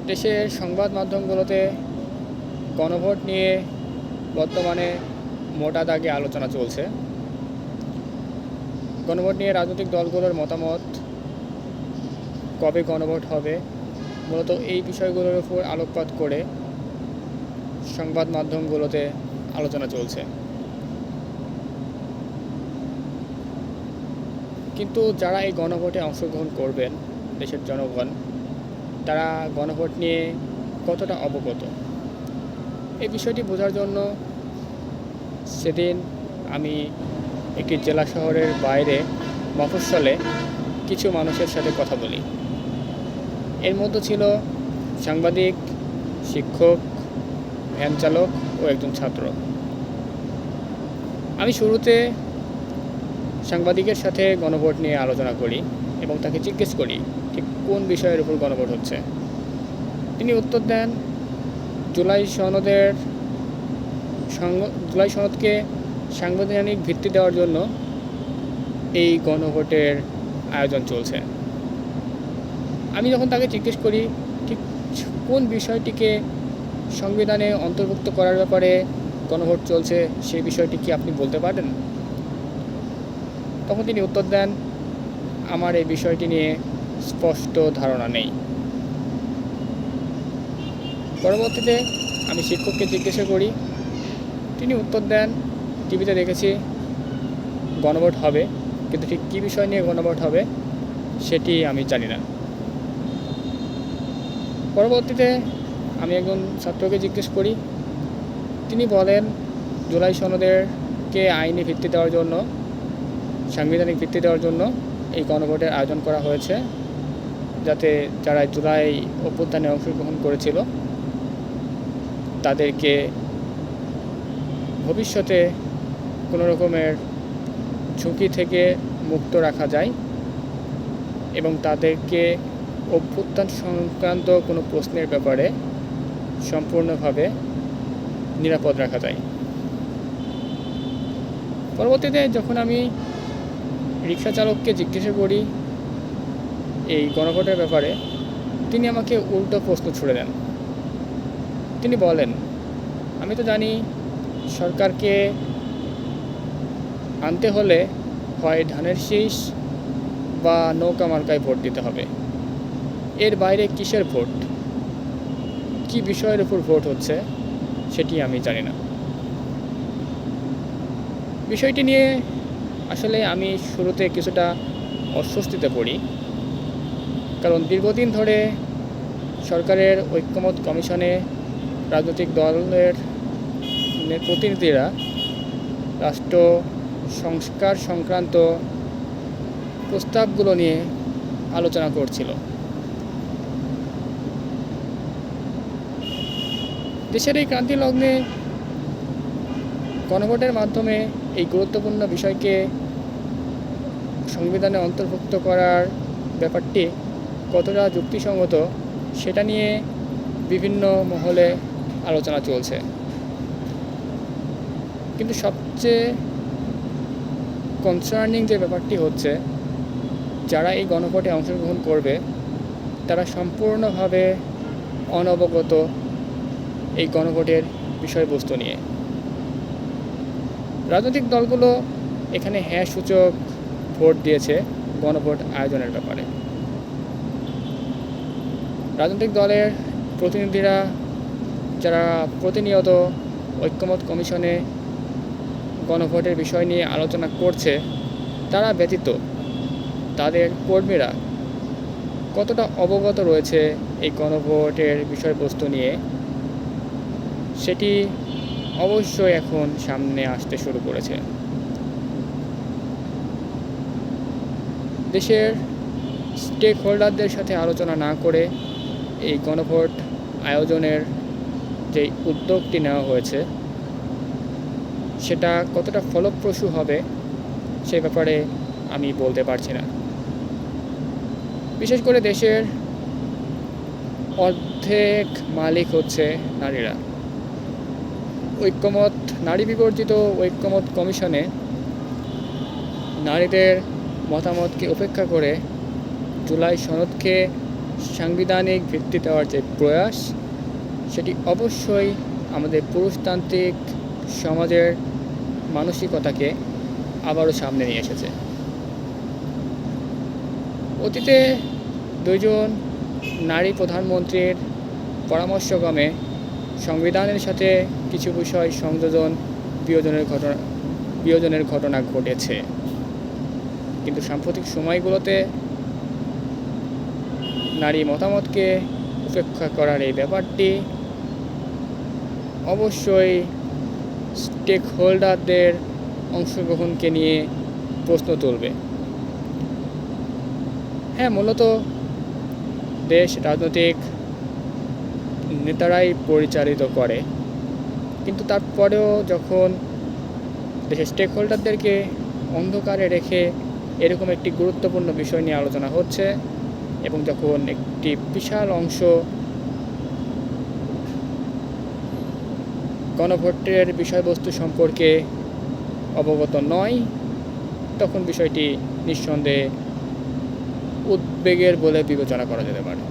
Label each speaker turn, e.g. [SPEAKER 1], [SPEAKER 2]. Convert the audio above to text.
[SPEAKER 1] দেশের সংবাদ মাধ্যমগুলোতে গণভোট নিয়ে বর্তমানে মোটা দাগে আলোচনা চলছে। গণভোট নিয়ে রাজনৈতিক দলগুলোর মতামত, কবে গণভোট হবে, মূলত এই বিষয়গুলোর উপর আলোকপাত করে সংবাদ মাধ্যমগুলোতে আলোচনা চলছে। কিন্তু যারা এই গণভোটে অংশগ্রহণ করবেন, দেশের জনগণ, তারা গণভোট নিয়ে কতটা অবগত, এই বিষয়টি বোঝার জন্য সেদিন আমি একটি জেলা শহরের বাইরে মফস্বলে কিছু মানুষের সাথে কথা বলি। এর মধ্যে ছিল সাংবাদিক, শিক্ষক, ভ্যান চালক ও একজন ছাত্র। আমি শুরুতে সাংবাদিকের সাথে গণভোট নিয়ে আলোচনা করি এবং তাকে জিজ্ঞেস করি ঠিক কোন বিষয়ের উপর গণভোট হচ্ছে। তিনি উত্তর দেন, জুলাই সনদকে সাংবিধানিক ভিত্তি দেওয়ার জন্য এই গণভোটের আয়োজন চলছে। আমি যখন তাকে জিজ্ঞেস করি ঠিক কোন বিষয়টিকে সংবিধানে অন্তর্ভুক্ত করার ব্যাপারে গণভোট চলছে, সেই বিষয়টি কি আপনি বলতে পারেন? তখন তিনি উত্তর দেন, আমার এই বিষয়টি নিয়ে স্পষ্ট ধারণা নেই। পরবর্তীতে আমি শিক্ষককে জিজ্ঞাসা করি, তিনি উত্তর দেন, টিভিতে দেখেছি গণভোট হবে, কিন্তু ঠিক কী বিষয় নিয়ে গণভোট হবে সেটি আমি জানি না। পরবর্তীতে আমি একজন ছাত্রকে জিজ্ঞেস করি, তিনি বলেন জুলাই সনদকে আইনি ভিত্তি দেওয়ার জন্য, সাংবিধানিক ভিত্তি দেওয়ার জন্য এই গণভোটের আয়োজন করা হয়েছে, যাতে যারা জুলাই অভ্যুত্থানে অংশগ্রহণ করেছিল তাদেরকে ভবিষ্যতে কোনো রকমের ঝুঁকি থেকে মুক্ত রাখা যায় এবং তাদেরকে অভ্যুত্থান সংক্রান্ত কোনো প্রশ্নের ব্যাপারে সম্পূর্ণভাবে নিরাপদ রাখা যায়। পরবর্তীতে যখন আমি রিক্সা চালককে জিজ্ঞাসা করি এই গণভোটের ব্যাপারে, তিনি আমাকে উল্টো প্রশ্ন ছুড়ে দেন। তিনি বলেন, আমি তো জানি সরকারকে আনতে হলে হয় ধানের শীষ বা নৌকা মার্কায় ভোট দিতে হবে, এর বাইরে কিসের ভোট, কি বিষয়ের উপর ভোট হচ্ছে সেটি আমি জানি না। বিষয়টি নিয়ে আসলে আমি শুরুতে কিছুটা অস্বস্তিতে পড়ি, কারণ দীর্ঘদিন ধরে সরকারের ঐক্যমত কমিশনে রাজনৈতিক দলের প্রতিনিধিরা রাষ্ট্র সংস্কার সংক্রান্ত প্রস্তাবগুলো নিয়ে আলোচনা করছিল। দেশের এই ক্রান্তি লগ্নে গণভোটের মাধ্যমে এই গুরুত্বপূর্ণ বিষয়কে সংবিধানে অন্তর্ভুক্ত করার ব্যাপারটি কতটা যুক্তিসঙ্গত সেটা নিয়ে বিভিন্ন মহলে আলোচনা চলছে। কিন্তু সবচেয়ে কনসার্নিং যে ব্যাপারটি হচ্ছে, যারা এই গণভোটে অংশগ্রহণ করবে তারা সম্পূর্ণভাবে অনবগত এই গণভোটের বিষয়বস্তু নিয়ে। রাজনৈতিক দলগুলো এখানে হ্যাঁ সূচক ভোট দিয়েছে গণভোট আয়োজনের ব্যাপারে। রাজনৈতিক দলের প্রতিনিধিরা যারা প্রতিনিয়ত ঐক্যমত কমিশনে গণভোটের বিষয় নিয়ে আলোচনা করছে, তারা ব্যতীত তাদের কর্মীরা কতটা অবগত রয়েছে এই গণভোটের বিষয়বস্তু নিয়ে সেটি অবশ্যই এখন সামনে আসতে শুরু করেছে। দেশের স্টেক হোল্ডারদের সাথে আলোচনা না করে এই গণভোট আয়োজনের যে উদ্যোগটি নেওয়া হয়েছে সেটা কতটা ফলপ্রসূ হবে সে ব্যাপারে আমি বলতে পারছি না। বিশেষ করে দেশের অর্ধেক মালিক হচ্ছে নারীরা। নারী বিবর্জিত ঐক্যমত কমিশনে নারীদের মতামতকে উপেক্ষা করে জুলাই সনদকে সাংবিধানিক ভিত্তি দেওয়ার যে প্রয়াস, সেটি অবশ্যই আমাদের পুরুষতান্ত্রিক সমাজের মানসিকতাকে আবারও সামনে নিয়ে এসেছে। অতীতে দুইজন নারী প্রধানমন্ত্রীর পরামর্শক্রমে সংবিধানের সাথে কিছু বিষয় সংযোজন বিয়োজনের ঘটনা ঘটেছে, কিন্তু সাম্প্রতিক সময়গুলোতে নারী মতামতকে উপেক্ষা করার এই ব্যাপারটি অবশ্যই স্টেক হোল্ডারদের অংশগ্রহণকে নিয়ে প্রশ্ন তুলবে। হ্যাঁ, মূলত দেশ রাজনৈতিক নেতারাই পরিচালিত করে, কিন্তু তারপরেও যখন দেশের স্টেক হোল্ডারদেরকে অন্ধকারে রেখে এরকম একটি গুরুত্বপূর্ণ বিষয় নিয়ে আলোচনা হচ্ছে এবং যখন একটি বিশাল অংশ গণভোটের বিষয়বস্তু সম্পর্কে অবগত নয়, তখন বিষয়টি নিঃসন্দেহে উদ্বেগের বলে বিবেচনা করা যেতে পারে।